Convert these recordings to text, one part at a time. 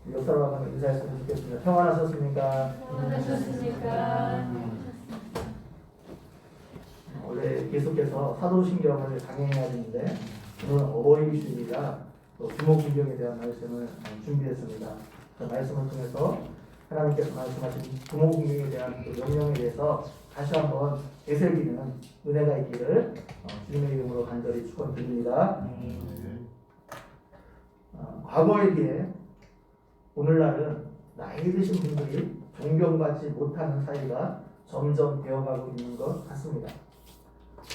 옆 사람하고 인사했으면 좋겠습니다. 평안하셨습니까? 평안하셨습니까? 원래 계속해서 사도신경을 강행해야 되는데 오늘 어버이주일이라 또 부모신경에 대한 말씀을 준비했습니다. 그 말씀을 통해서 하나님께서 말씀하신 부모신경에 대한 그 명령에 대해서 다시 한번 되새기는 은혜가 있기를 주님의 이름으로 간절히 축원드립니다. 과거에 비해 오늘날은 나이 드신 분들이 존경받지 못하는 사이가 점점 되어가고 있는 것 같습니다.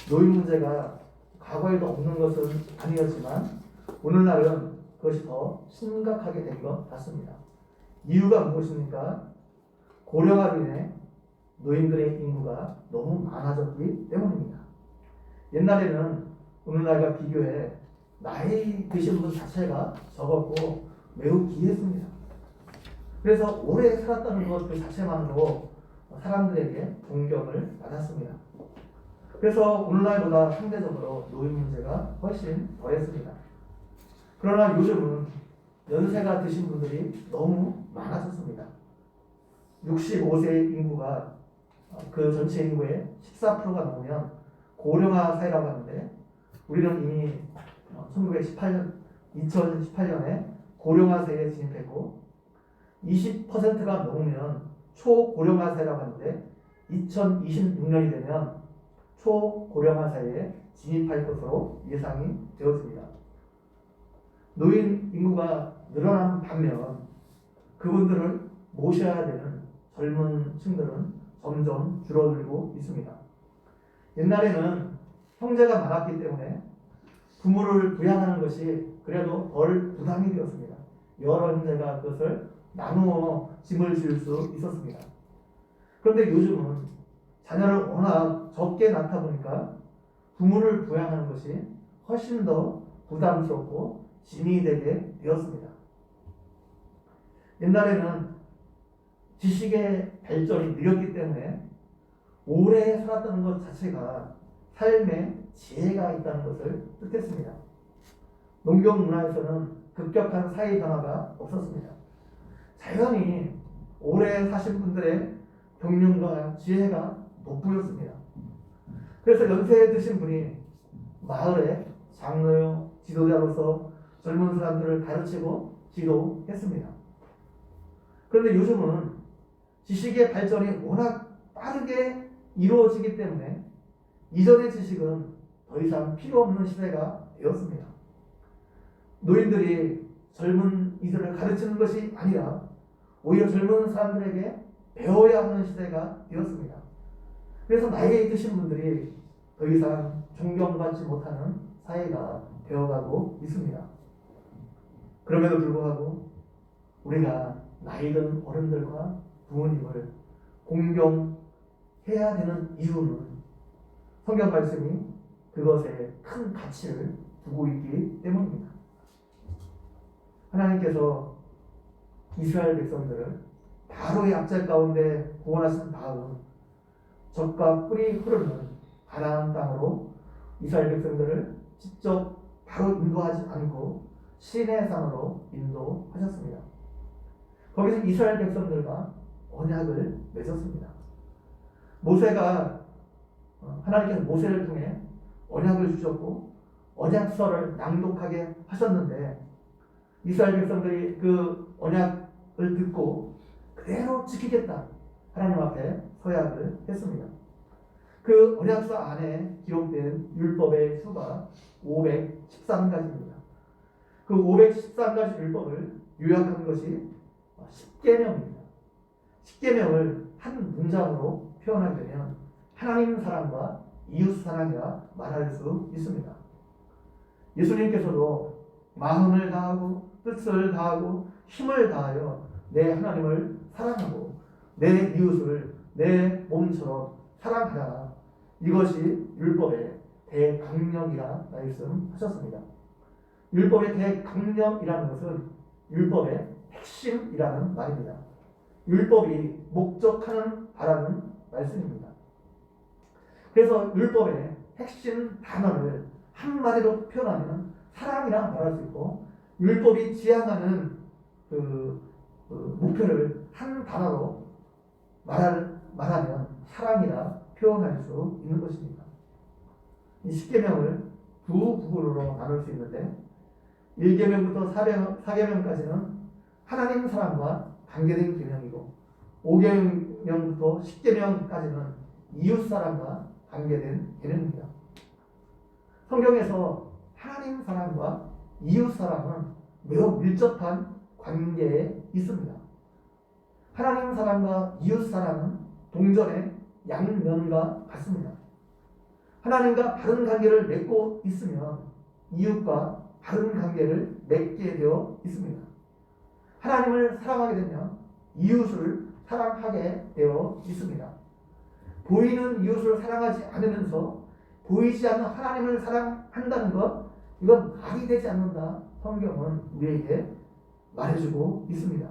노인 문제가 과거에도 없는 것은 아니었지만 오늘날은 그것이 더 심각하게 된 것 같습니다. 이유가 무엇입니까? 고령화로 인해 노인들의 인구가 너무 많아졌기 때문입니다. 옛날에는 오늘날과 비교해 나이 드신 분 자체가 적었고 매우 귀했습니다. 그래서 오래 살았다는 것 그 자체만으로 사람들에게 존경을 받았습니다. 그래서 오늘날보다 상대적으로 노인 문제가 훨씬 덜했습니다. 그러나 요즘은 연세가 드신 분들이 너무 많아졌습니다. 65세 인구가 그 전체 인구의 14%가 넘으면 고령화 사회라고 하는데 우리는 이미 2018년에 고령화 사회에 진입했고 20%가 넘으면 초고령화 사회라고 하는데 2026년이 되면 초고령화 사회에 진입할 것으로 예상이 되었습니다. 노인 인구가 늘어나는 반면 그분들을 모셔야 되는 젊은 층들은 점점 줄어들고 있습니다. 옛날에는 형제가 많았기 때문에 부모를 부양하는 것이 그래도 덜 부담이 되었습니다. 여러 형제가 그것을 나누어 짐을 질 수 있었습니다. 그런데 요즘은 자녀를 워낙 적게 낳다 보니까 부모를 부양하는 것이 훨씬 더 부담스럽고 짐이 되게 되었습니다. 옛날에는 지식의 발전이 느렸기 때문에 오래 살았다는 것 자체가 삶에 지혜가 있다는 것을 뜻했습니다. 농경 문화에서는 급격한 사회 변화가 없었습니다. 자연히 오래 사신 분들의 경륜과 지혜가 돋보였습니다. 그래서 연세에 드신 분이 마을의 장로요, 지도자로서 젊은 사람들을 가르치고 지도했습니다. 그런데 요즘은 지식의 발전이 워낙 빠르게 이루어지기 때문에 이전의 지식은 더 이상 필요 없는 시대가 되었습니다. 노인들이 젊은 이들을 가르치는 것이 아니라 오히려 젊은 사람들에게 배워야 하는 시대가 되었습니다. 그래서 나이에 드신 분들이 더 이상 존경받지 못하는 사회가 되어가고 있습니다. 그럼에도 불구하고 우리가 나이 든 어른들과 부모님을 공경해야 되는 이유는 성경 말씀이 그것에 큰 가치를 두고 있기 때문입니다. 하나님께서 이스라엘 백성들을 바로의 압제 가운데 구원하신 다음 젖과 꿀이 흐르는 가나안 땅으로 이스라엘 백성들을 직접 바로 인도하지 않고 시내 산으로 인도하셨습니다. 거기서 이스라엘 백성들과 언약을 맺었습니다. 모세가 하나님께서 모세를 통해 언약을 주셨고 언약서를 낭독하게 하셨는데 이스라엘 백성들이 그 언약을 듣고 그대로 지키겠다 하나님 앞에 서약을 했습니다. 그 언약서 안에 기록된 율법의 수가 513가지입니다. 그 513가지 율법을 요약한 것이 10계명입니다. 10계명을 한 문장으로 표현하게 되면 하나님 사랑과 이웃 사랑이라 말할 수 있습니다. 예수님께서도 마음을 다하고 뜻을 다하고 힘을 다하여 내 하나님을 사랑하고 내 이웃을 내 몸처럼 사랑하라. 이것이 율법의 대강령이라 말씀하셨습니다. 율법의 대강령이라는 것은 율법의 핵심이라는 말입니다. 율법이 목적하는 바라는 말씀입니다. 그래서 율법의 핵심 단어를 한마디로 표현하면 사랑이라 말할 수 있고 율법이 지향하는 그 목표를 한 단어로 말하면 사랑이라 표현할 수 있는 것입니다. 이 10계명을 두 부분으로 나눌 수 있는데 1계명부터 4계명까지는 하나님 사랑과 관계된 계명이고 5계명부터 10계명까지는 이웃 사랑과 관계된 계명입니다. 성경에서 하나님 사랑과 이웃 사랑은 매우 밀접한 관계에 있습니다. 하나님 사랑과 이웃 사랑은 동전의 양면과 같습니다. 하나님과 바른 관계를 맺고 있으면 이웃과 바른 관계를 맺게 되어 있습니다. 하나님을 사랑하게 되면 이웃을 사랑하게 되어 있습니다. 보이는 이웃을 사랑하지 않으면서 보이지 않는 하나님을 사랑한다는 것, 이건 말이 되지 않는다. 성경은 우리에게 말해주고 있습니다.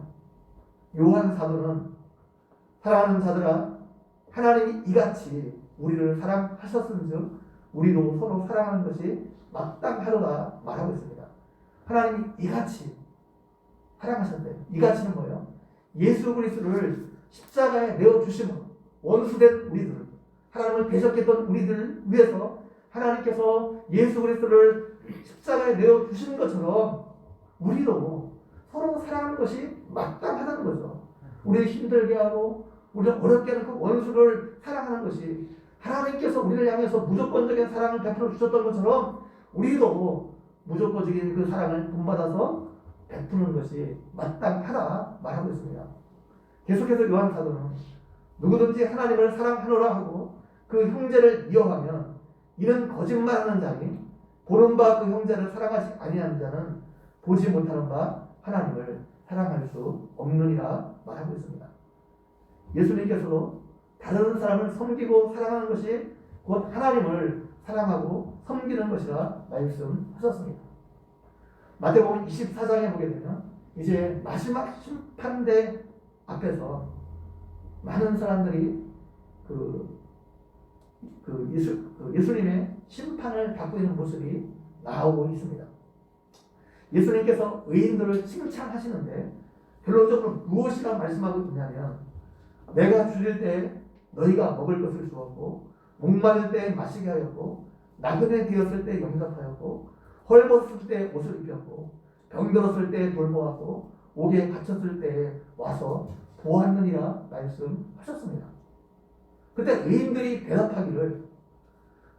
요한 사도는 사랑하는 자들아 하나님이 이같이 우리를 사랑하셨은즉 우리도 서로 사랑하는 것이 마땅하도다 말하고 있습니다. 하나님이 이같이 사랑하셨대요. 이같이는 뭐예요? 예수 그리스도를 십자가에 내어주심으로 원수된 우리들, 하나님을 대적했던 우리들을 위해서 하나님께서 예수 그리스도를 십자가에 내어주신 것처럼 우리도 서로 사랑하는 것이 마땅하다는 거죠. 우리를 힘들게 하고 우리를 어렵게 하는 그 원수를 사랑하는 것이 하나님께서 우리를 향해서 무조건적인 사랑을 베풀어 주셨던 것처럼 우리도 무조건적인 그 사랑을 본받아서 베푸는 것이 마땅하다 말하고 있습니다. 계속해서 요한 사도는 누구든지 하나님을 사랑하노라 하고 그 형제를 미워하면 이는 거짓말하는 자니 보는 바 그 형제를 사랑하지 아니하는 자는 보지 못하는 바 하나님을 사랑할 수 없느니라 말하고 있습니다. 예수님께서도 다른 사람을 섬기고 사랑하는 것이 곧 하나님을 사랑하고 섬기는 것이라 말씀하셨습니다. 마태복음 24장에 보게 되면 이제 마지막 심판대 앞에서 많은 사람들이 예수님의 심판을 받고 있는 모습이 나오고 있습니다. 예수님께서 의인들을 칭찬하시는데 결론적으로 무엇이라 말씀하고 있냐면 내가 줄일 때 너희가 먹을 것을 주었고 목마를 때 마시게 하였고 나그네 되었을 때 영접하였고 헐벗을 때 옷을 입혔고 병들었을 때 돌보았고 옥에 갇혔을 때 와서 보았느니라 말씀하셨습니다. 그때 의인들이 대답하기를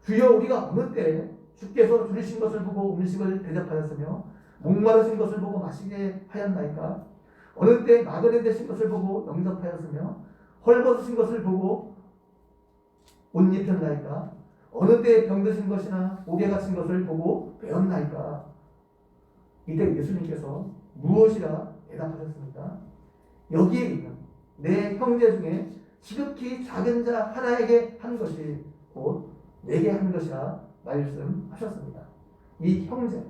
주여 우리가 어느 때 주께서 줄이신 것을 보고 음식을 대접하였으며 목마르신 것을 보고 마시게 하였나이까 어느 때 나그네 되신 것을 보고 영접하였으며 헐벗으신 것을 보고 옷 입혔나이까 어느 때 병드신 것이나 옥에 갇힌 것을 보고 배웠나이까. 이때 예수님께서 무엇이라 대답하셨습니까? 여기에 있는 내 형제 중에 지극히 작은 자 하나에게 한 것이 곧 내게 한 것이라 말씀하셨습니다. 이 형제,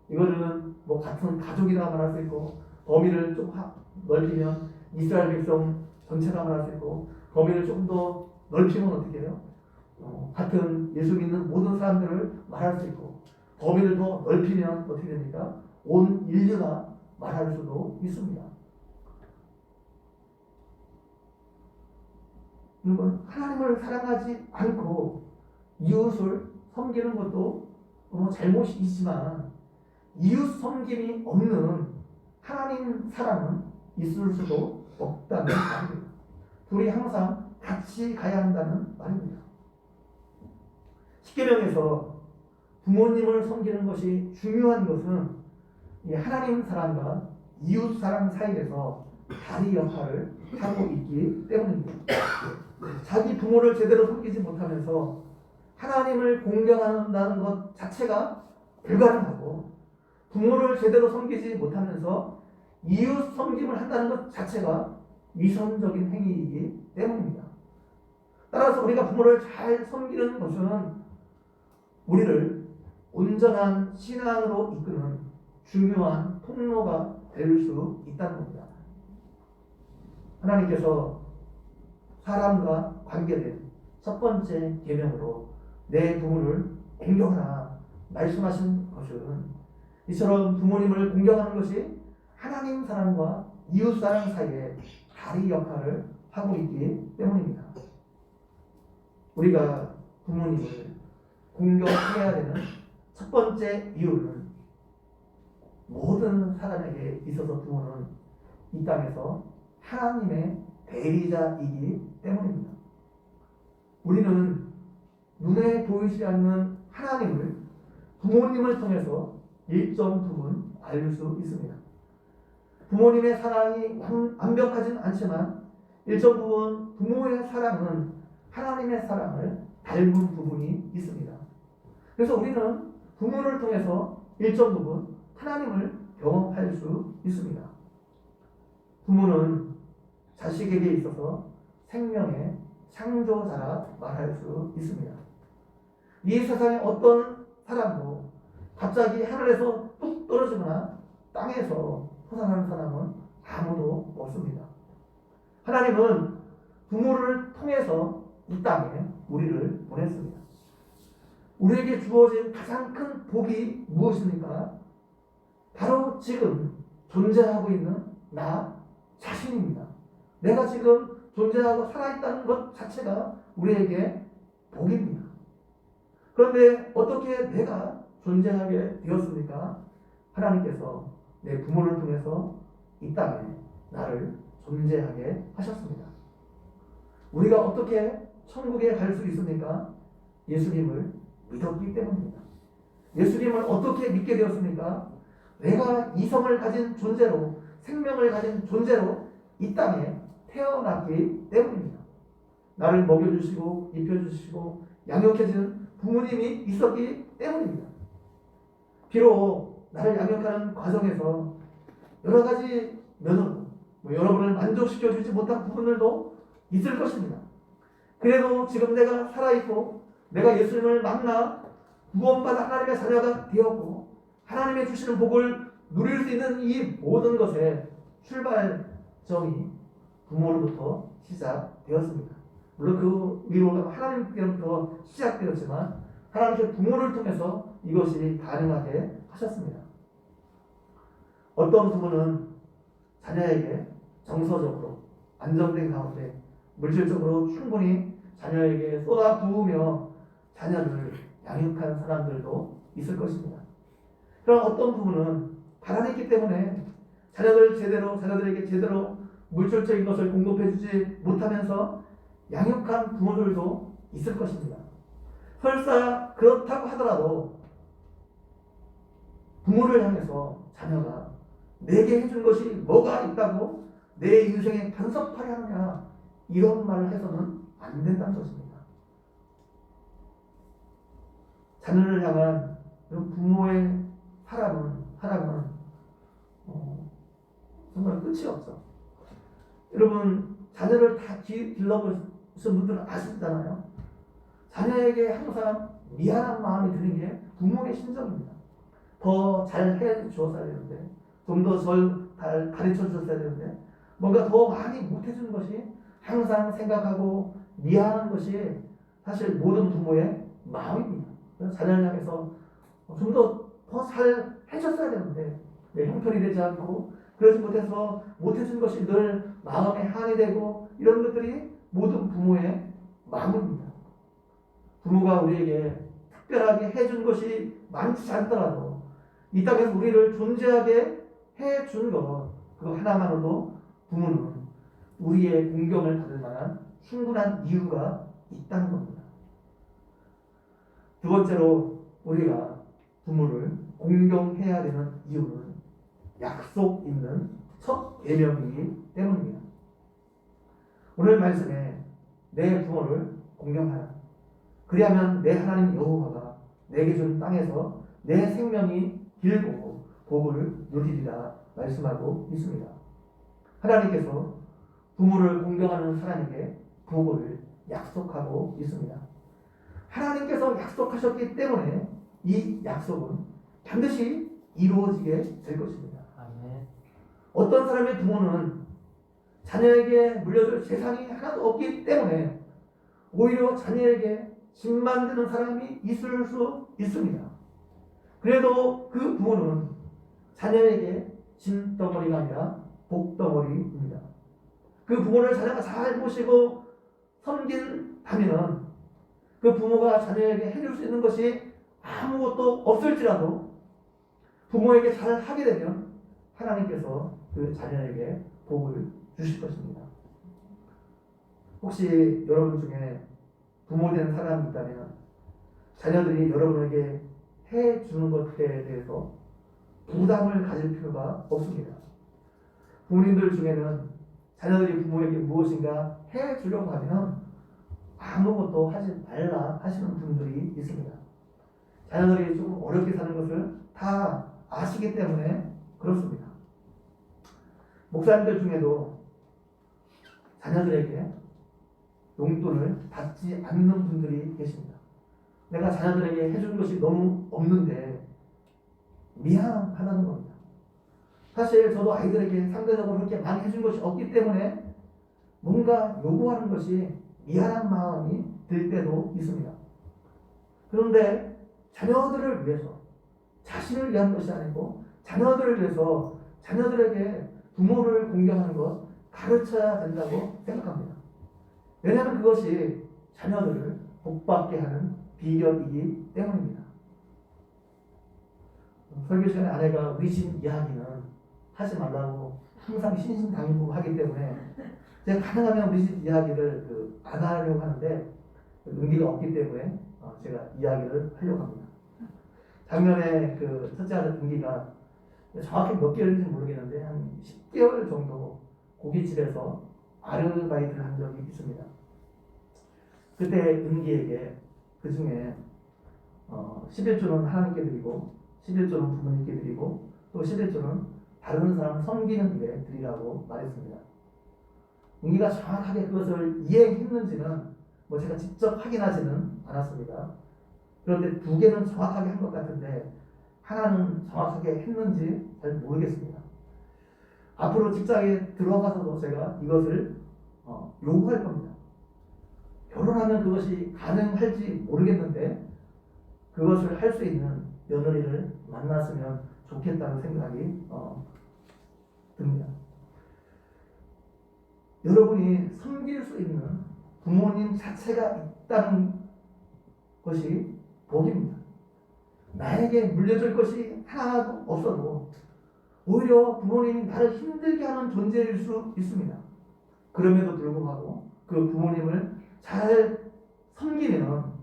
이거는 뭐 같은 가족이라 말할 수 있고 범위를 좀 넓히면 이스라엘 백성 전체라 말할 수 있고 범위를 조금 더 넓히면 어떻게 해요? 같은 예수 믿는 모든 사람들을 말할 수 있고 범위를 더 넓히면 어떻게 됩니까? 온 인류가 말할 수도 있습니다. 여러분, 하나님을 사랑하지 않고 이웃을 섬기는 것도 잘못이지만 이웃 섬김이 없는 하나님 사랑은 있을 수도 없다는 말입니다. 둘이 항상 같이 가야 한다는 말입니다. 십계명에서 부모님을 섬기는 것이 중요한 것은 이 하나님 사랑과 이웃 사랑 사이에서 다리 역할을 하고 있기 때문입니다. 자기 부모를 제대로 섬기지 못하면서 하나님을 공경한다는 것 자체가 불가능하고 부모를 제대로 섬기지 못하면서 이웃 섬김을 한다는 것 자체가 위선적인 행위이기 때문입니다. 따라서 우리가 부모를 잘 섬기는 것은 우리를 온전한 신앙으로 이끄는 중요한 통로가 될 수 있다는 겁니다. 하나님께서 사람과 관계된 첫 번째 계명으로 내 부모를 공경하라 말씀하신 것은 이처럼 부모님을 공경하는 것이 하나님 사랑과 이웃사랑 사이에 다리 역할을 하고 있기 때문입니다. 우리가 부모님을 공경해야 되는 첫 번째 이유는 모든 사람에게 있어서 부모는 이 땅에서 하나님의 대리자이기 때문입니다. 우리는 눈에 보이지 않는 하나님을 부모님을 통해서 일정 부분 알 수 있습니다. 부모님의 사랑이 완벽하진 않지만 일정 부분 부모의 사랑은 하나님의 사랑을 닮은 부분이 있습니다. 그래서 우리는 부모를 통해서 일정 부분 하나님을 경험할 수 있습니다. 부모는 자식에게 있어서 생명의 창조자라 말할 수 있습니다. 이 세상에 어떤 사람도 갑자기 하늘에서 뚝 떨어지거나 땅에서 솟아나는 사람은 아무도 없습니다. 하나님은 부모를 통해서 이 땅에 우리를 보냈습니다. 우리에게 주어진 가장 큰 복이 무엇입니까? 바로 지금 존재하고 있는 나 자신입니다. 내가 지금 존재하고 살아있다는 것 자체가 우리에게 복입니다. 그런데 어떻게 내가 존재하게 되었습니까? 하나님께서 내 부모를 통해서 이 땅에 나를 존재하게 하셨습니다. 우리가 어떻게 천국에 갈 수 있습니까? 예수님을 믿었기 때문입니다. 예수님을 어떻게 믿게 되었습니까? 내가 이성을 가진 존재로, 생명을 가진 존재로 이 땅에 태어났기 때문입니다. 나를 먹여주시고 입혀주시고 양육해주는 부모님이 있었기 때문입니다. 비록 나를 양육하는 과정에서 여러 가지 면으로 여러분을 만족시켜주지 못한 부분들도 있을 것입니다. 그래도 지금 내가 살아있고 내가 예수님을 만나 구원받아 하나님의 자녀가 되었고 하나님의 주시는 복을 누릴 수 있는 이 모든 것의 출발점이 부모로부터 시작되었습니다. 물론 그 위로 하나님께로부터 시작되었지만 하나님의 부모를 통해서 이것이 가능하게 하셨습니다. 어떤 부모는 자녀에게 정서적으로 안정된 가운데 물질적으로 충분히 자녀에게 쏟아부으며 자녀를 양육한 사람들도 있을 것입니다. 그럼 어떤 부모는 가난했기 때문에 자녀들에게 제대로 물질적인 것을 공급해주지 못하면서 양육한 부모들도 있을 것입니다. 설사 그렇다고 하더라도 부모를 향해서 자녀가 내게 해준 것이 뭐가 있다고 내 인생에 간섭하려 하느냐 이런 말을 해서는 안 된다는 것입니다. 자녀를 향한 부모의 사랑은 정말 끝이 없죠. 여러분 자녀를 다 길러보신 분들은 아시잖아요. 자녀에게 항상 미안한 마음이 드는 게 부모의 심정입니다. 더 잘 해주었어야 되는데 좀 더 잘 가르쳐 주셨어야 되는데 뭔가 더 많이 못해주는 것이 항상 생각하고 미안한 것이 사실 모든 부모의 마음입니다. 자녀를 향해서 좀 더 잘 해줬어야 되는데 내 형편이 되지 않고 그러지 못해서 못해준 것이 늘 마음에 한이 되고 이런 것들이 모든 부모의 마음입니다. 부모가 우리에게 특별하게 해준 것이 많지 않더라도 이 땅에서 우리를 존재하게 해준 것 그거 하나만으로도 부모는 우리의 공경을 받을 만한 충분한 이유가 있다는 겁니다. 두 번째로 우리가 부모를 공경해야 되는 이유는 약속 있는 첫 계명이기 때문입니다. 오늘 말씀에 내 부모를 공경하라. 그리하면 내 하나님 여호와가 내게 준 땅에서 내 생명이 길고 복을 누리리라 말씀하고 있습니다. 하나님께서 부모를 공경하는 사람에게 복을 약속하고 있습니다. 하나님께서 약속하셨기 때문에 이 약속은 반드시 이루어지게 될 것입니다. 아멘. 어떤 사람의 부모는 자녀에게 물려줄 재산이 하나도 없기 때문에 오히려 자녀에게 집 만드는 사람이 있을 수 있습니다. 그래도 그 부모는 자녀에게 짐덩어리가 아니라 복덩어리입니다. 그 부모를 자녀가 잘 모시고 섬긴다면 그 부모가 자녀에게 해줄 수 있는 것이 아무것도 없을지라도 부모에게 잘 하게 되면 하나님께서 그 자녀에게 복을 주실 것입니다. 혹시 여러분 중에 부모 된 사람이 있다면 자녀들이 여러분에게 해주는 것에 대해서 부담을 가질 필요가 없습니다. 부모님들 중에는 자녀들이 부모에게 무엇인가 해주려고 하면 아무것도 하지 말라 하시는 분들이 있습니다. 자녀들이 조금 어렵게 사는 것을 다 아시기 때문에 그렇습니다. 목사님들 중에도 자녀들에게 용돈을 받지 않는 분들이 계십니다. 내가 자녀들에게 해준 것이 너무 없는데 미안하다는 겁니다. 사실 저도 아이들에게 상대적으로 그렇게 많이 해준 것이 없기 때문에 뭔가 요구하는 것이 미안한 마음이 들 때도 있습니다. 그런데 자녀들을 위해서 자신을 위한 것이 아니고 자녀들을 위해서 자녀들에게 부모를 공경하는 것 가르쳐야 된다고 생각합니다. 왜냐하면 그것이 자녀들을 복받게 하는 비결이기 때문입니다. 설교 시간에 아내가 우리 집 이야기는 하지 말라고 항상 신신당부하기 때문에 제가 가능하면 우리 집 이야기를 안 하려고 하는데 용기가 없기 때문에 제가 이야기를 하려고 합니다. 작년에 그 첫째 아들 은기가 정확히 몇 개월인지 모르겠는데 한 10개월 정도 고깃집에서 아르바이트를 한 적이 있습니다. 그때 은기에게 그 중에 11조는 하나님께 드리고 11조는 부모님께 드리고 또 11조는 다른 사람 섬기는 일에 드리라고 말했습니다. 은기가 정확하게 그것을 이행했는지는 제가 직접 확인하지는 않았습니다. 그런데 두 개는 정확하게 한 것 같은데 하나는 정확하게 했는지 잘 모르겠습니다. 앞으로 직장에 들어가서도 제가 이것을 요구할 겁니다. 결혼하면 그것이 가능할지 모르겠는데 그것을 할 수 있는 며느리를 만났으면 좋겠다는 생각이 듭니다. 여러분이 섬길 수 있는 부모님 자체가 있다는 것이 복입니다. 나에게 물려줄 것이 하나도 없어도 오히려 부모님이 나를 힘들게 하는 존재일 수 있습니다. 그럼에도 불구하고 그 부모님을 잘 섬기면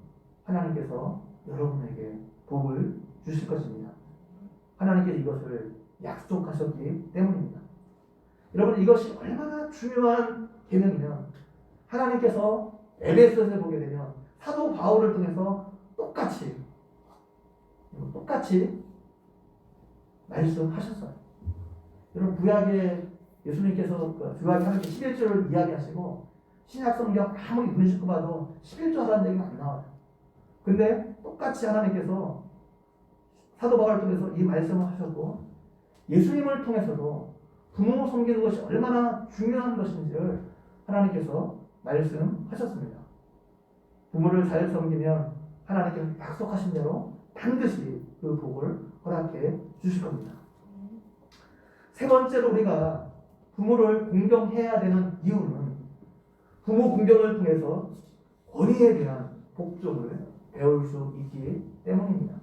하나님께서 여러분에게 복을 주실 것입니다. 하나님께서 이것을 약속하셨기 때문입니다. 여러분 이것이 얼마나 중요한 계명이면 하나님께서 에베소서에 보게 되면 사도 바울을 통해서 똑같이 말씀하셨어요. 여러분 구약에 예수님께서 구약에 하나님께 11조를 이야기하시고 신약 성경 아무리 눈 씻고 봐도 11조 하라는 얘기가 안 나와요. 근데 똑같이 하나님께서 사도 바울을 통해서 이 말씀을 하셨고 예수님을 통해서도 부모 섬기는 것이 얼마나 중요한 것인지를 하나님께서 말씀하셨습니다. 부모를 잘 섬기면 하나님께서 약속하신 대로 반드시 그 복을 허락해 주실 겁니다. 세 번째로 우리가 부모를 공경해야 되는 이유는 부모 공경을 통해서 권위에 대한 복종을 배울 수 있기 때문입니다.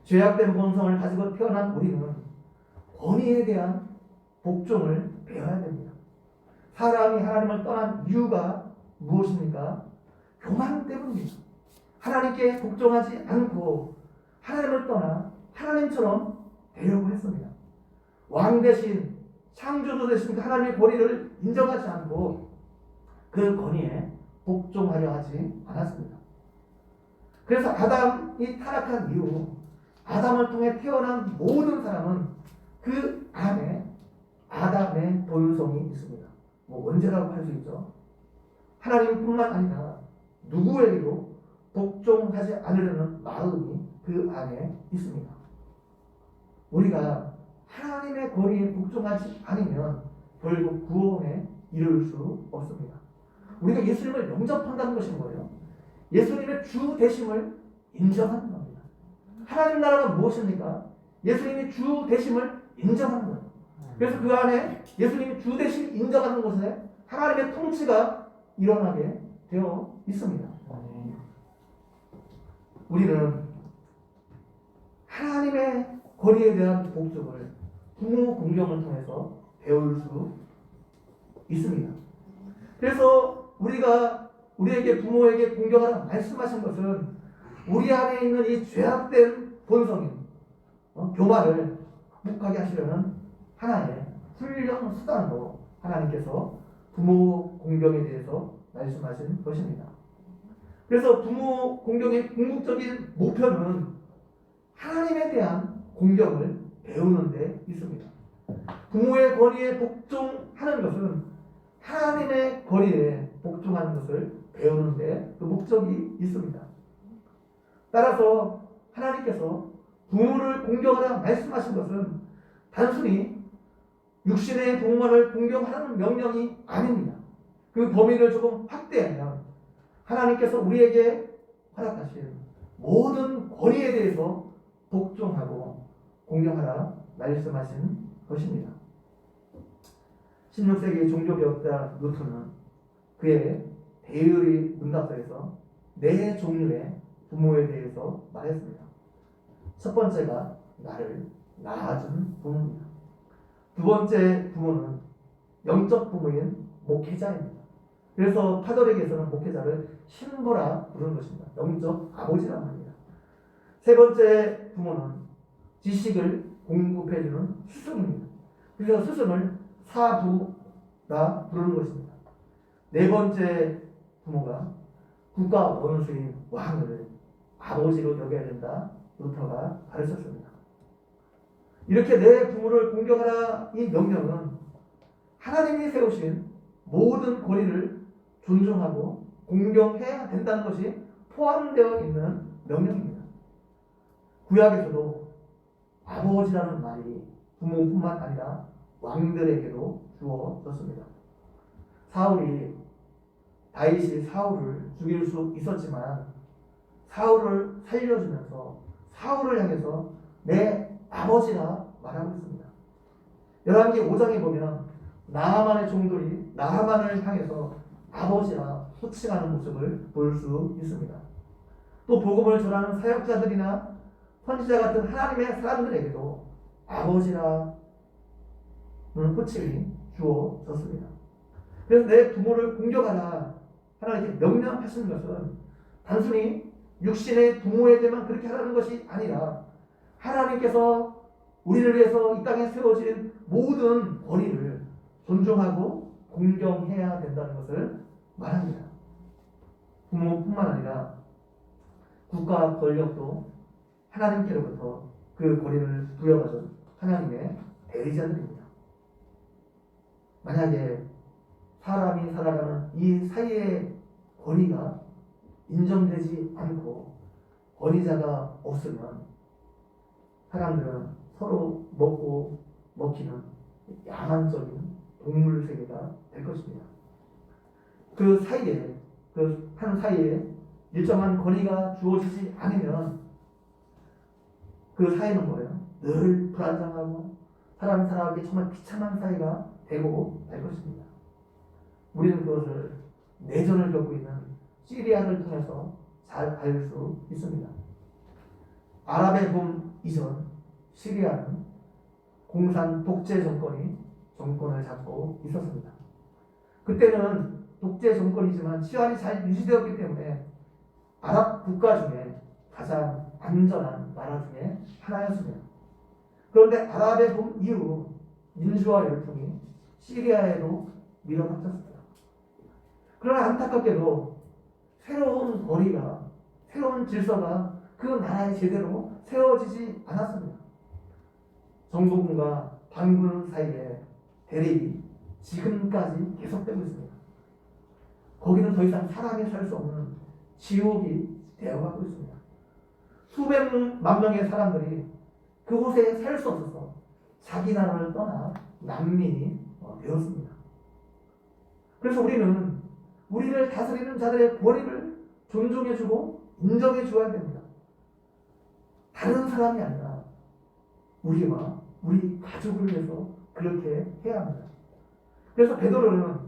죄악된 본성을 가지고 태어난 우리는 권위에 대한 복종을 배워야 됩니다. 사람이 하나님을 떠난 이유가 무엇입니까? 교만 때문입니다. 하나님께 복종하지 않고 하나님을 떠나 하나님처럼 되려고 했습니다. 왕 대신 창조주 대신 하나님의 권위를 인정하지 않고 그 권위에 복종하려 하지 않았습니다. 그래서 아담이 타락한 이후 아담을 통해 태어난 모든 사람은 그 안에 아담의 본성이 있습니다. 원죄라고 할 수 있죠. 하나님뿐만 아니라 누구에게도 복종하지 않으려는 마음이 그 안에 있습니다. 우리가 하나님의 권위에 복종하지 않으면 결국 구원에 이를 수 없습니다. 우리가 예수님을 영접한다는 것인 거예요. 예수님의 주 되심을 인정하는 겁니다. 하나님 나라가 무엇입니까? 예수님이 주 되심을 인정하는 거예요. 그래서 그 안에 예수님이 주 대신 인정하는 곳에 하나님의 통치가 일어나게 되어 있습니다. 우리는 하나님의 권위에 대한 복종을 부모 공경을 통해서 배울 수 있습니다. 그래서 우리가 우리에게 부모에게 공경하라 말씀하신 것은 우리 안에 있는 이 죄악된 본성인 교만을 극복하게 하시려는 하나의 훈련 수단으로 하나님께서 부모 공경에 대해서 말씀하신 것입니다. 그래서 부모 공경의 궁극적인 목표는 하나님에 대한 공경을 배우는 데 있습니다. 부모의 권위에 복종하는 것은 하나님의 권위에 복종하는 것을 배우는 데 그 목적이 있습니다. 따라서 하나님께서 부모를 공경하라 말씀하신 것은 단순히 육신의 부모를 공경하라는 명령이 아닙니다. 그 범위를 조금 확대하면 하나님께서 우리에게 허락하신 모든 권위에 대해서 복종하고 공경하라 말씀하신 것입니다. 16세기 종교개혁자 루터는 그의 대의의 문답서에서 네 종류의 부모에 대해서 말했습니다. 첫 번째가 나를 낳아준 부모입니다. 두 번째 부모는 영적 부모인 목회자입니다. 그래서 카톨릭에서는 목회자를 신부라 부르는 것입니다. 영적 아버지라고 합니다. 세 번째 부모는 지식을 공급해주는 스승입니다. 그래서 스승을 사부라 부르는 것입니다. 네 번째 부모가 국가 원수인 왕을 아버지로 여겨야 된다. 루터가 가르쳤습니다. 이렇게 내 부모를 공경하라 이 명령은 하나님이 세우신 모든 권위를 존중하고 공경해야 된다는 것이 포함되어 있는 명령입니다. 구약에서도 아버지라는 말이 부모뿐만 아니라 왕들에게도 주어졌습니다. 사울이 다윗이 사울을 죽일 수 있었지만 사울을 살려주면서 사울을 향해서 내 아버지라 말하고 있습니다. 열왕기 5장에 보면 나하만의 종들이 나하만을 향해서 아버지라 호칭하는 모습을 볼 수 있습니다. 또 복음을 전하는 사역자들이나 선지자 같은 하나님의 사람들에게도 아버지라는 호칭이 주어졌습니다. 그래서 내 부모를 공경하라 하나님께 명령하시는 것은 단순히 육신의 부모에게만 그렇게 하라는 것이 아니라 하나님께서 우리를 위해서 이 땅에 세워진 모든 권위를 존중하고 공경해야 된다는 것을 말합니다. 부모뿐만 아니라 국가 권력도 하나님께로부터 그 권위를 부여받은 하나님의 대리자들입니다. 만약에 사람이 살아가는 이 사이의 권위가 인정되지 않고 권위자가 없으면 사람들은 서로 먹고 먹히는 야만적인 동물 세계가 될 것입니다. 그 사이에 그 한 사이에 일정한 권위가 주어지지 않으면 그 사이는 뭐예요? 늘 불안정하고 사람 살아가기 정말 비참한 사이가 되고 말 것입니다. 우리는 그것을 내전을 겪고 있는 시리아를 통해서 잘 알 수 있습니다. 아랍의 봄 이전 시리아는 공산 독재 정권이 정권을 잡고 있었습니다. 그때는 독재 정권이지만 치안이 잘 유지되었기 때문에 아랍 국가 중에 가장 안전한 나라 중에 하나였습니다. 그런데 아랍의 봄 이후 민주화 열풍이 시리아에도 밀어닥쳤습니다. 그러나 안타깝게도 새로운 권위가 새로운 질서가 그 나라에 제대로 세워지지 않았습니다. 정부군과 반군 사이에 대립이 지금까지 계속되고 있습니다. 거기는 더 이상 사람이 살 수 없는 지옥이 되어가고 있습니다. 수백만 명의 사람들이 그곳에 살 수 없어서 자기 나라를 떠나 난민이 되었습니다. 그래서 우리는 우리를 다스리는 자들의 권위를 존중해주고 인정해줘야 됩니다. 다른 사람이 아니라 우리와 우리 가족을 위해서 그렇게 해야 합니다. 그래서 베드로는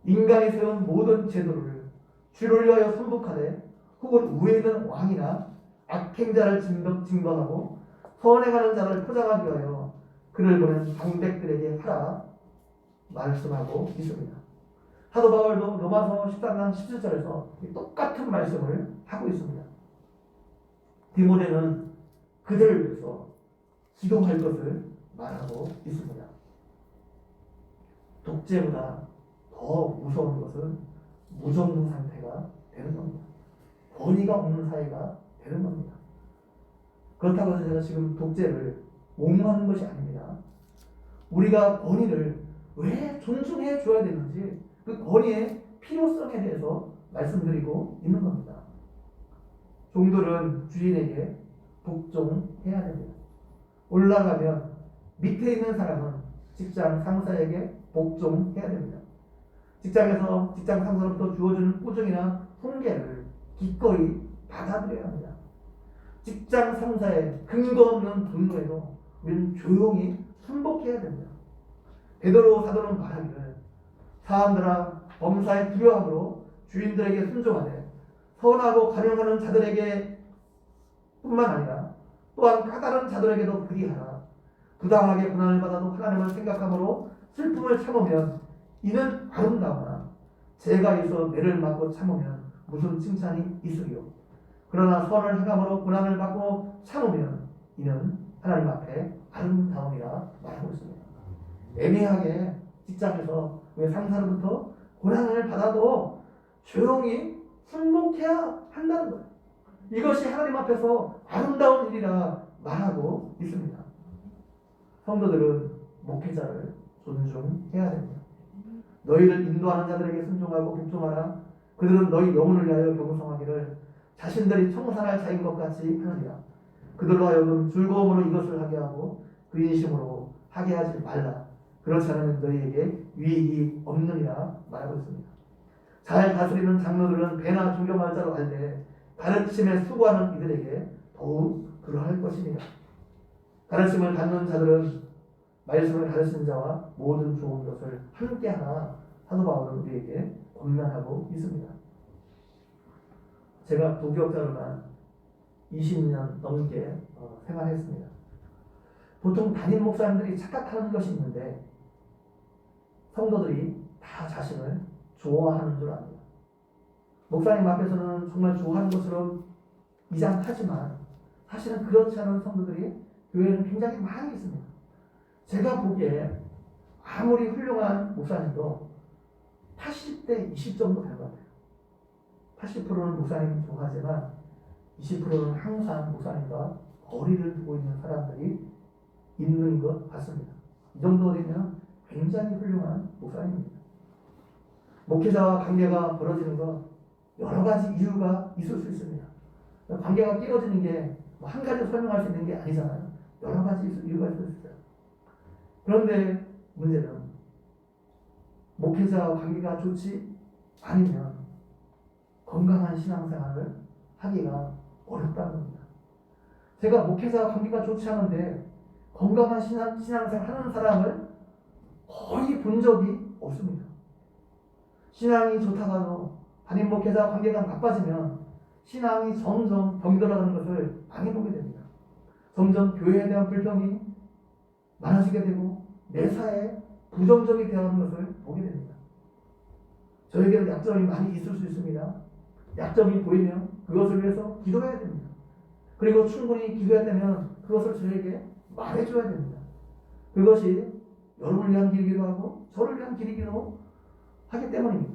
인간이 세운 모든 제도를 주를 위하여 선복하되 혹은 위에 있는 왕이나 악행자를 징벌하고 선행하는 자를 포장하기 위하여 그를 보낸 방백들에게 하라 말씀하고 있습니다. 사도 바울도 로마서 13장 17절에서 똑같은 말씀을 하고 있습니다. 디모데는 그들을 위해서 기도할 것을 말하고 있습니다. 독재보다 더 무서운 것은 무정부 상태가 되는 겁니다. 권위가 없는 사회가 되는 겁니다. 그렇다고 해서 제가 지금 독재를 옹호하는 것이 아닙니다. 우리가 권위를 왜 존중해 줘야 되는지 그 권위의 필요성에 대해서 말씀드리고 있는 겁니다. 종들은 주인에게 복종해야 됩니다. 올라가면 밑에 있는 사람은 직장 상사에게 복종해야 됩니다. 직장에서 직장 상사로부터 주어지는 꾸중이나 훈계를 기꺼이 받아들여야 합니다. 직장 상사의 근거 없는 분노에도 우리는 조용히 순복해야 됩니다. 베드로 사도는 말하기를 사람들아 범사에 두려움으로 주인들에게 순종하되 선하고 간용하는 자들에게 뿐만 아니라 또한 까다로운 자들에게도 그리하라. 부당하게 고난을 받아도 하나님을 생각함으로 슬픔을 참으면 이는 아름다우나 죄가 있어 매를 맞고 참으면 무슨 칭찬이 있으리요. 그러나 선을 행함으로 고난을 받고 참으면 이는 하나님 앞에 아름다움이라 말하고 있습니다. 애매하게 직장에서 왜 상사로부터 고난을 받아도 조용히 순복해야 한다는 거예요. 이것이 하나님 앞에서 아름다운 일이라 말하고 있습니다. 성도들은 목회자를 존중해야 됩니다. 너희를 인도하는 자들에게 순종하고 복종하라. 그들은 너희 영혼을 위하여 경성하기를 자신들이 청산할 자인 것 같이 하느니라. 그들로 하여금 즐거움으로 이것을 하게 하고 그 인심으로 하게 하지 말라. 그렇지 않으면 너희에게 유익이 없느니라 말하고 있습니다. 잘 다스리는 장로들은 배나 존경할 자로 알되 가르침에 수고하는 이들에게 더욱 그러할 것입니다. 가르침을 받는 자들은 말씀을 가르치는 자와 모든 좋은 것을 함께하라. 사도 바울은 우리에게 권면하고 있습니다. 제가 부교육자로만 20년 넘게 생활했습니다. 보통 담임 목사님들이 착각하는 것이 있는데 성도들이 다 자신을 좋아하는 줄 압니다. 목사님 앞에서는 정말 좋아하는 것처럼 이장하지만 사실은 그렇지 않은 성도들이 교회에는 굉장히 많이 있습니다. 제가 보기에 아무리 훌륭한 목사님도 80대 20 정도 될 것 같아요. 80%는 목사님 좋아하지만 20%는 항상 목사님과 거리를 두고 있는 사람들이 있는 것 같습니다. 이 정도 되면 굉장히 훌륭한 목사님입니다. 목회자와 관계가 벌어지는 것 여러 가지 이유가 있을 수 있습니다. 관계가 깨어지는 게 한 가지 설명할 수 있는 게 아니잖아요. 여러 가지 이유가 있을 수 있어요. 그런데 문제는 목회자와 관계가 좋지 않으면 건강한 신앙생활을 하기가 어렵다는 겁니다. 제가 목회자와 관계가 좋지 않은데 건강한 신앙생활 하는 사람을 거의 본 적이 없습니다. 신앙이 좋다가도 담임 목회자와 관계가 나빠지면 신앙이 점점 병들어가는 것을 많이 보게 됩니다. 점점 교회에 대한 불평이 많아지게 되고 매사에 부정적이 되어가는 것을 보게 됩니다. 저에게는 약점이 많이 있을 수 있습니다. 약점이 보이면 그것을 위해서 기도해야 됩니다. 그리고 충분히 기도해야 되면 그것을 저에게 말해줘야 됩니다. 그것이 여러분을 위한 길이기도 하고 저를 위한 길이기도 하기 때문입니다.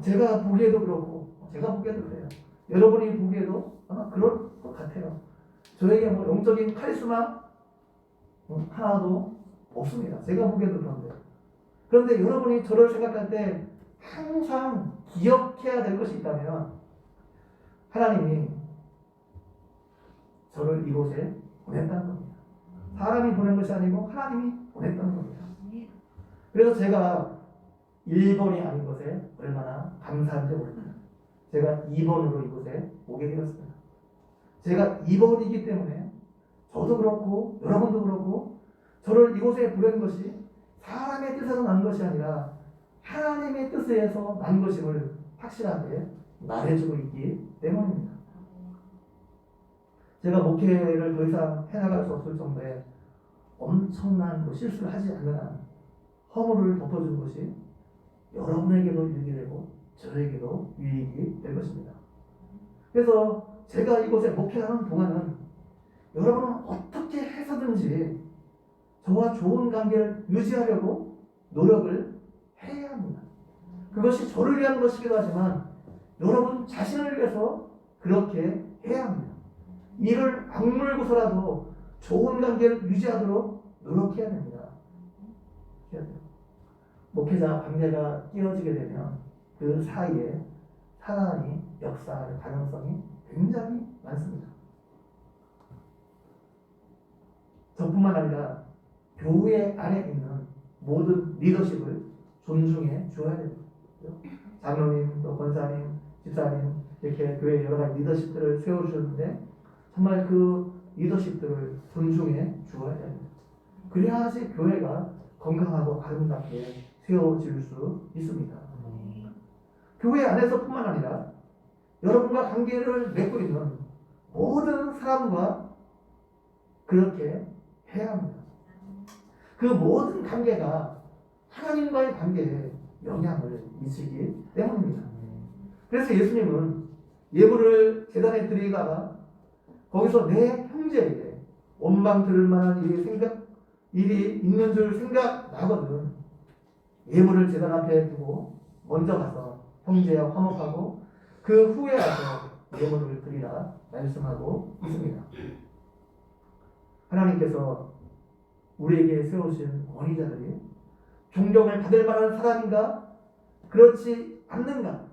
제가 보기에도 그렇고 제가 보기에도 그래요. 여러분이 보기에도 아마 그럴 것 같아요. 저에게 뭐 영적인 카리스마 하나도 없습니다. 제가 보기에도 그런데. 그런데 여러분이 저를 생각할 때 항상 기억해야 될 것이 있다면 하나님이 저를 이곳에 보냈다는 겁니다. 사람이 보낸 것이 아니고 하나님이 보냈다는 겁니다. 그래서 제가 1번이 아닌 것에 얼마나 감사한지 모릅니다. 제가 2번으로 이곳에 오게 되었습니다. 제가 2번이기 때문에 저도 그렇고 여러분도 그렇고 저를 이곳에 부른 것이 사람의 뜻에서 난 것이 아니라 하나님의 뜻에서 난 것임을 확실하게 말해주고 있기 때문입니다. 제가 목회를 더 이상 해나갈 수 없을 정도의 엄청난 실수를 하지 않는 한 허물을 덮어준 것이 여러분에게도 유익이 되고 저에게도 유익이 될 것입니다. 그래서 제가 이곳에 목회하는 동안은 여러분은 어떻게 해서든지 저와 좋은 관계를 유지하려고 노력을 해야 합니다. 그것이 저를 위한 것이기도 하지만 여러분 자신을 위해서 그렇게 해야 합니다. 이를 악물고서라도 좋은 관계를 유지하도록 노력해야 됩니다. 목회자 관계가 끼어지게 되면 그 사이에 사단이 역사할 가능성이 굉장히 많습니다. 저뿐만 아니라 교회 안에 있는 모든 리더십을 존중해 주어야 됩니다. 장로님, 또 권사님, 집사님 이렇게 교회 여러 가지 리더십들을 세워주셨는데 정말 그 리더십들을 존중해 주어야 됩니다. 그래야지 교회가 건강하고 아름답게 세워질 수 있습니다. 교회 안에서뿐만 아니라 여러분과 관계를 맺고 있는 모든 사람과 그렇게 해야 합니다. 그 모든 관계가 하나님과의 관계에 영향을 미치기 때문입니다. 그래서 예수님은 예물을 제단에 드리다가 거기서 내 형제에게 원망 들을 만한 일이 있는 줄 생각나거든 예물을 제단 앞에 두고 먼저 가서 형제와 화목하고 그 후에 와서 예물을 드리라 말씀하고 있습니다. 하나님께서 우리에게 세우신 권위자들이 존경을 받을 만한 사람인가? 그렇지 않는가?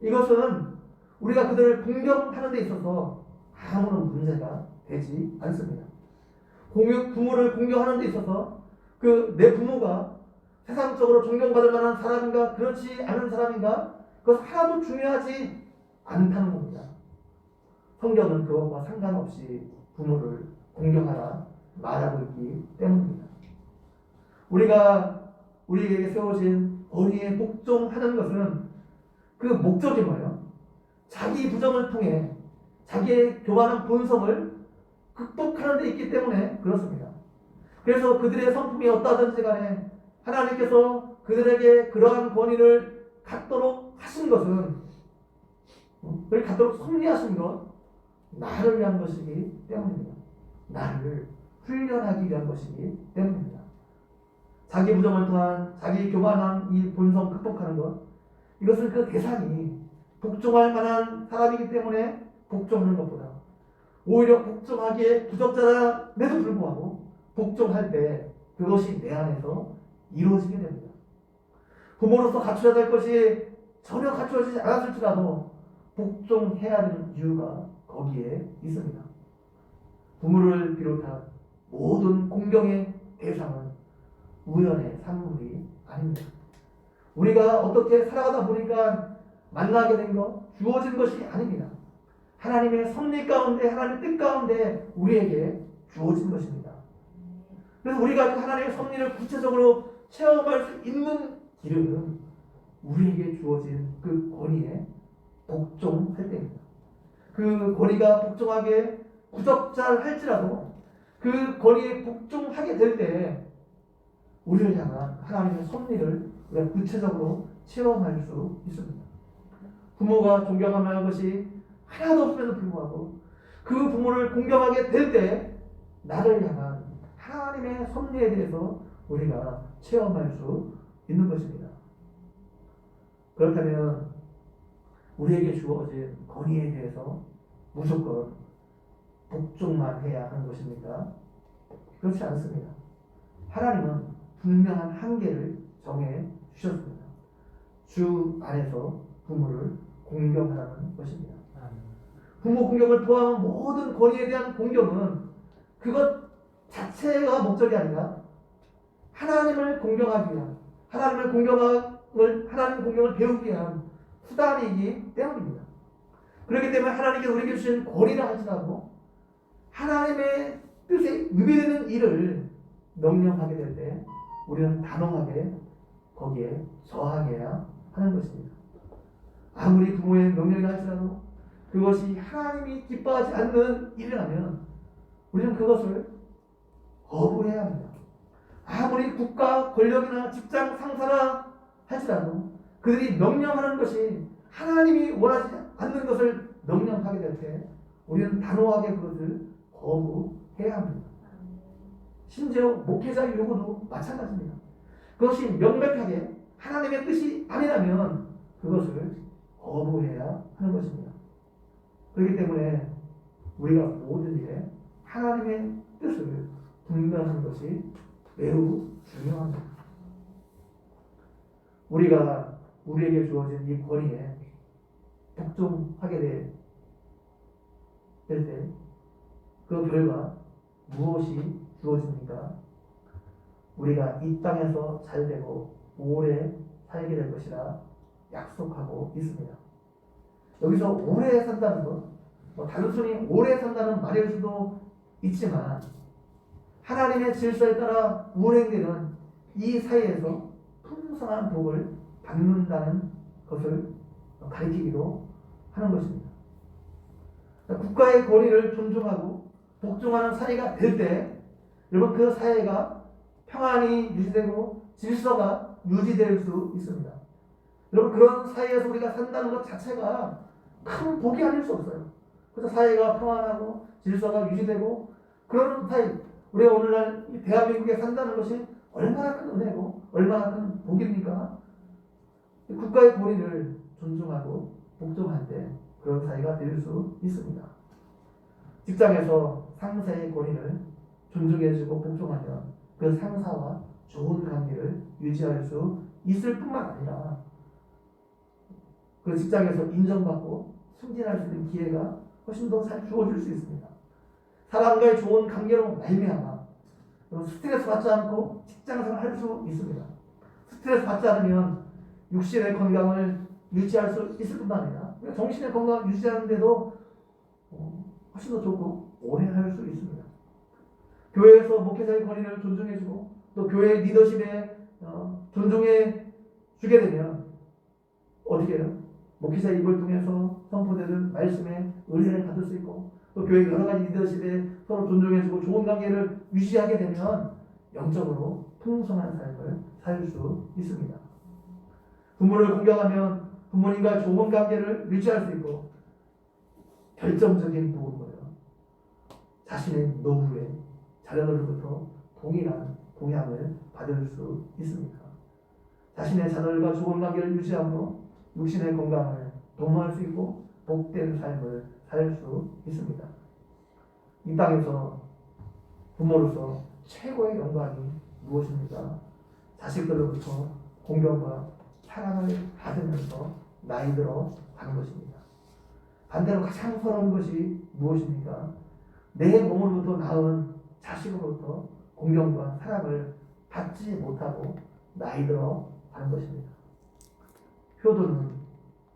이것은 우리가 그들을 공경하는 데 있어서 아무런 문제가 되지 않습니다. 부모를 공경하는 데 있어서 내 부모가 세상적으로 존경받을 만한 사람인가? 그렇지 않은 사람인가? 그것 하나도 중요하지 않다는 겁니다. 성경은 그것과 상관없이 부모를 공경하라 말하고 있기 때문입니다. 우리가 우리에게 세워진 권위에 복종하는 것은 그 목적이 뭐예요? 자기 부정을 통해 자기의 교만한 본성을 극복하는 데 있기 때문에 그렇습니다. 그래서 그들의 성품이 어떠하든지 간에 하나님께서 그들에게 그러한 권위를 갖도록 하신 것은 그를 갖도록 섭리하신 것 나를 위한 것이기 때문입니다. 나를 훈련하기 위한 것이기 때문입니다. 자기 부정을 통한 자기 교만한 이 본성 극복하는 것 이것은 그 대상이 복종할 만한 사람이기 때문에 복종하는 것보다 오히려 복종하기에 부적절함에도 불구하고 복종할 때 그것이 내 안에서 이루어지게 됩니다. 부모로서 갖춰야 될 것이 전혀 갖춰지지 않았을지라도 복종해야 되는 이유가 거기에 있습니다. 부모를 비롯한 모든 공경의 대상은 우연의 산물이 아닙니다. 우리가 어떻게 살아가다 보니까 만나게 된 것, 주어진 것이 아닙니다. 하나님의 섭리 가운데, 하나님의 뜻 가운데 우리에게 주어진 것입니다. 그래서 우리가 그 하나님의 섭리를 구체적으로 체험할 수 있는 길은 우리에게 주어진 그 권위에 복종할 때입니다. 그 권위가 복종하게 부적절할지라도 그 권위에 복종하게 될 때 우리를 향한 하나님의 섭리를 우리가 구체적으로 체험할 수 있습니다. 부모가 존경할 만한 것이 하나도 없음에도 불구하고 그 부모를 공경하게 될 때 나를 향한 하나님의 섭리에 대해서 우리가 체험할 수 있는 것입니다. 그렇다면 우리에게 주어진 권위에 대해서 무조건 복종만 해야 하는 것입니까? 그렇지 않습니다. 하나님은 분명한 한계를 정해 주셨습니다. 주 안에서 부모를 공경하라는 것입니다. 부모 공경을 포함한 모든 권위에 대한 공경은 그것 자체가 목적이 아니라 하나님을 공경하기 위한 하나님 공경을 배우기 위한 수단이기 때문입니다. 그렇기 때문에 하나님께서 우리에게 주신 권위라 할지라도 하나님의 뜻에 위배되는 일을 명령하게 될 때 우리는 단호하게 거기에 저항해야 하는 것입니다. 아무리 부모의 명령이라 할지라도 그것이 하나님이 기뻐하지 않는 일이라면 우리는 그것을 거부해야 합니다. 아무리 국가 권력이나 직장 상사라 할지라도 그들이 명령하는 것이 하나님이 원하지 않는 것을 명령하게 될 때 우리는 단호하게 그것을 거부해야 합니다. 심지어 목회자의 요구도 마찬가지입니다. 그것이 명백하게 하나님의 뜻이 아니라면 그것을 거부해야 하는 것입니다. 그렇기 때문에 우리가 모든 일에 하나님의 뜻을 분별하는 것이 매우 중요합니다. 우리가 우리에게 주어진 이 권위에 복종하게 될 때 그 결과 무엇이 주어집니까? 우리가 이 땅에서 잘 되고 오래 살게 될 것이라 약속하고 있습니다. 여기서 오래 산다는 것, 단순히 오래 산다는 말일 수도 있지만 하나님의 질서에 따라 운행되는 이 사회에서 풍성한 복을 받는다는 것을 가리키기도 하는 것입니다. 국가의 권위를 존중하고 복종하는 사회가 될 때 여러분 그 사회가 평안이 유지되고 질서가 유지될 수 있습니다. 여러분 그런 사회에서 우리가 산다는 것 자체가 큰 복이 아닐 수 없어요. 그래서 사회가 평안하고 질서가 유지되고 그런 사회, 우리가 오늘날 이 대한민국에 산다는 것이 얼마나 큰 은혜고 얼마나 큰 복입니까? 국가의 권위를 존중하고 복종할 때 그런 사회가 될 수 있습니다. 직장에서 상사의 권위를 존중해주고 복종하면 그 상사와 좋은 관계를 유지할 수 있을 뿐만 아니라 그 직장에서 인정받고 승진할 수 있는 기회가 훨씬 더 잘 주어질 수 있습니다. 사람과의 좋은 관계로 말미암아 스트레스 받지 않고 직장생활 할 수 있습니다. 스트레스 받지 않으면 육신의 건강을 유지할 수 있을 뿐만 아니라 정신의 건강을 유지하는데도 훨씬 더 좋고 오래 할 수 있습니다. 교회에서 목회자의 권위를 존중해주고 또 교회 리더십에 존중해 주게 되면 어떻게 해요? 목회자의 입을 통해서 선포되는 말씀에 은혜를 받을 수 있고 또 교회 여러 가지 리더십에 서로 존중해주고 좋은 관계를 유지하게 되면 영적으로 풍성한 삶을 살 수 있습니다. 부모를 공경하면 부모님과 좋은 관계를 유지할 수 있고 결정적인 부분은 자신의 노후에 자녀들로부터 동일한 동향을 받을 수 있습니다. 자신의 자녀들과 좋은 관계를 유지하므로 육신의 건강을 도모할 수 있고 복된 삶을 살 수 있습니다. 이 땅에서 부모로서 최고의 영광이 무엇입니까? 자식들로부터 공경과 사랑을 받으면서 나이 들어 가는 것입니다. 반대로 가장 서러운 것이 무엇입니까? 내 몸으로부터 낳은 자식으로부터 공경과 사랑을 받지 못하고 나이 들어 가는 것입니다. 효도는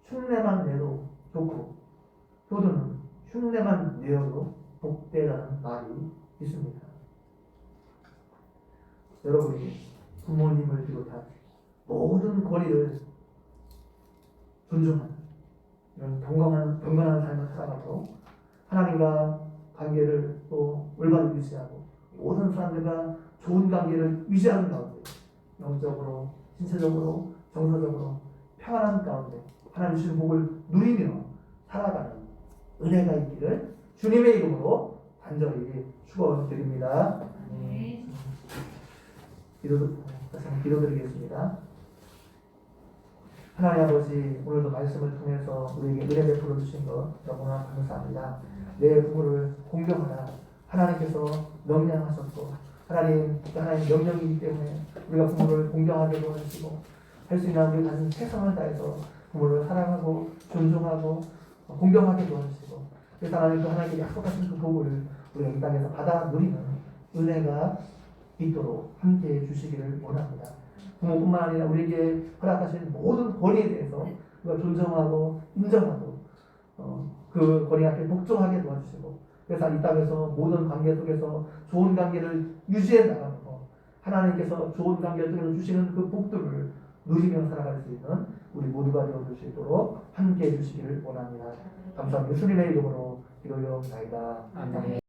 흉내만 내도 좋고 효도는 흉내만 내어도 복되다는 말이 있습니다. 여러분이 부모님을 비롯한 모든 권위를 존중하는 이런 경건한 삶을 살아가서 하나님과 관계를 또 올바르게 유지하고 모든 사람들과 좋은 관계를 유지하는 가운데 영적으로, 신체적으로, 정서적으로 평안한 가운데 하나님 주신 복을 누리며 살아가는 은혜가 있기를 주님의 이름으로 간절히 축원드립니다. 네. 기도드리겠습니다. 하나님 아버지, 오늘도 말씀을 통해서 우리에게 은혜 베풀어 주신 것 너무나 감사합니다. 내 부모를 공경하라 하나님께서 명령하셨고 하나님 명령이기 때문에 우리가 부모를 공경하게 도와주시고 할 수 있는 우리 가진 최선을 다해서 부모를 사랑하고 존중하고 공경하게 도와주시고 그래서 하나님 그 하나님께 약속하신 그 복을 우리가 이 땅에서 받아 누리는 은혜가 있도록 함께해 주시기를 원합니다. 부모뿐만 아니라 우리에게 허락하신 모든 권위에 대해서 우리가 존중하고 인정하고 그 권위 앞에 복종하게 도와주시고 그래서 이 땅에서 모든 관계 속에서 좋은 관계를 유지해 나가면서 하나님께서 좋은 관계를 주시는 그 복들을 누리며 살아갈 수 있는 우리 모두가 되어줄 수 있도록 함께해 주시기를 원합니다. 감사합니다. 예수님의 이름으로 기도하옵나이다. 아멘.